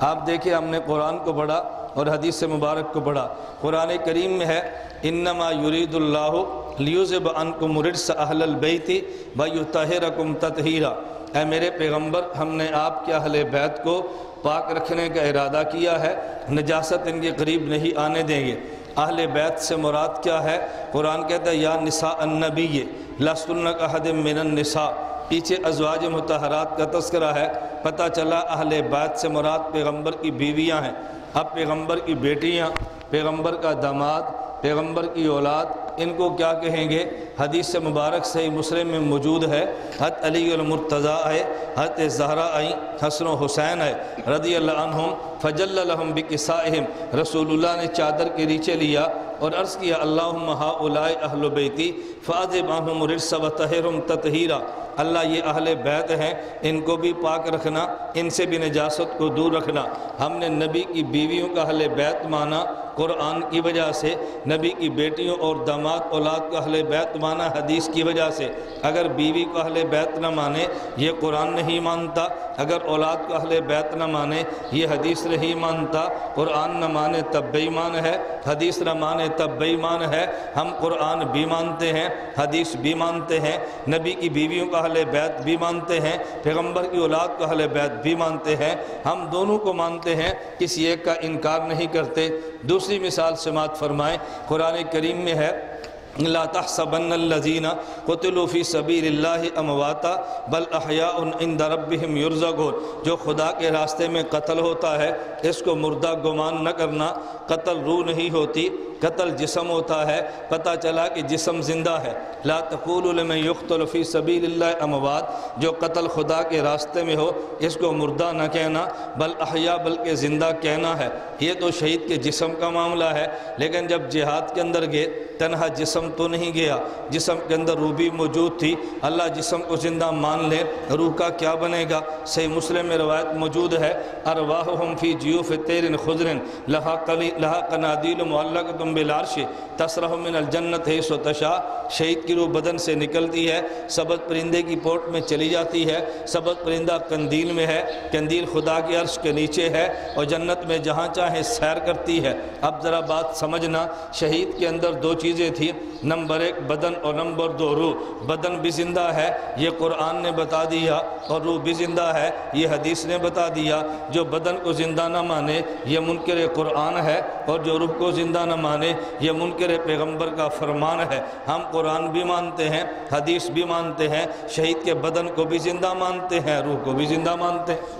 آپ دیکھیں ہم نے قرآن کو پڑھا اور حدیث مبارک کو پڑھا۔ قرآن کریم میں ہے انما یرید اللہ لیذہب عنکم الرجس اہل البیت ویطہرکم تطہیرا، اے میرے پیغمبر ہم نے آپ کے اہل بیت کو پاک رکھنے کا ارادہ کیا ہے، نجاست ان کے قریب نہیں آنے دیں گے۔ اہل بیت سے مراد کیا ہے؟ قرآن کہتا ہے یا نساء النبی لستن کاحد من النساء، پیچھے ازواج مطہرات کا تذکرہ ہے، پتہ چلا اہل بیت سے مراد پیغمبر کی بیویاں ہیں۔ اب پیغمبر کی بیٹیاں، پیغمبر کا داماد، پیغمبر کی اولاد، ان کو کیا کہیں گے؟ حدیث مبارک صحیح مسلم میں موجود ہے، حضرت علی المرتضیٰ آئے، حضرت زہرا آئیں، حسن و حسین آئے رضی اللہ عنہم، فجل لہم بکسائہم، رسول اللہ نے چادر کے نیچے لیا اور عرض کیا اللہم ہؤلاء اہل بیتی فاذہب عنہم الرجس وطہرہم تطہیرا، اللہ یہ اہل بیت ہیں، ان کو بھی پاک رکھنا، ان سے بھی نجاست کو دور رکھنا۔ ہم نے نبی کی بیویوں کا اہل بیت مانا قرآن کی وجہ سے، نبی کی بیٹیوں اور داماد اولاد کو اہل بیت مانا حدیث کی وجہ سے۔ اگر بیوی کو اہل بیت نہ مانے یہ قرآن نہیں مانتا، اگر اولاد کو اہل بیت نہ مانے یہ حدیث نہیں مانتا، قرآن نہ مانے تب بے ایمان ہے، حدیث نہ مانے تب بے ایمان ہے۔ ہم قرآن بھی مانتے ہیں، حدیث بھی مانتے ہیں، نبی کی بیویوں کا اہل بیت بھی مانتے ہیں، پیغمبر کی اولاد کو اہل بیت بھی مانتے ہیں، ہم دونوں کو مانتے ہیں، کسی ایک کا انکار نہیں کرتے۔ دوسری مثال سماعت فرمائیں، قرآن کریم میں ہے لا تحسبن الذین قتلوا فی سبیل اللہ امواتا بل احیاء عند ربہم یرزقون، جو خدا کے راستے میں قتل ہوتا ہے اس کو مردہ گمان نہ کرنا، قتل روح نہیں ہوتی، قتل جسم ہوتا ہے، پتہ چلا کہ جسم زندہ ہے۔ لا تقولوا لمن یقتل فی سبیل اللہ اموات، جو قتل خدا کے راستے میں ہو اس کو مردہ نہ کہنا، بل احیاء بلکہ زندہ کہنا ہے۔ یہ تو شہید کے جسم کا معاملہ ہے، لیکن جب جہاد کے اندر گئے تنہا جسم تو نہیں گیا، جسم کے اندر روح بھی موجود تھی۔ اللہ جسم کو زندہ مان لے روح کا کیا بنے گا؟ صحیح مسلم میں روایت موجود ہے ارواحہم فی جیوف طیر خضر لہا قنادیل معلقۃ بالعرش تسرح من الجنت حیث تشاء، شہید کی روح بدن سے نکلتی ہے، سبز پرندے کی پوٹ میں چلی جاتی ہے، سبز پرندہ قندیل میں ہے، قندیل خدا کے عرش کے نیچے ہے اور جنت میں جہاں چاہے سیر کرتی ہے۔ اب ذرا بات سمجھنا، شہید کے اندر دو چیزیں تھیں، نمبر ایک بدن اور نمبر دو روح۔ بدن بھی زندہ ہے یہ قرآن نے بتا دیا، اور روح بھی زندہ ہے یہ حدیث نے بتا دیا۔ جو بدن کو زندہ نہ مانے یہ منکر قرآن ہے، اور جو روح کو زندہ نہ مانے یہ منکر پیغمبر کا فرمان ہے۔ ہم قرآن بھی مانتے ہیں، حدیث بھی مانتے ہیں، شہید کے بدن کو بھی زندہ مانتے ہیں، روح کو بھی زندہ مانتے ہیں۔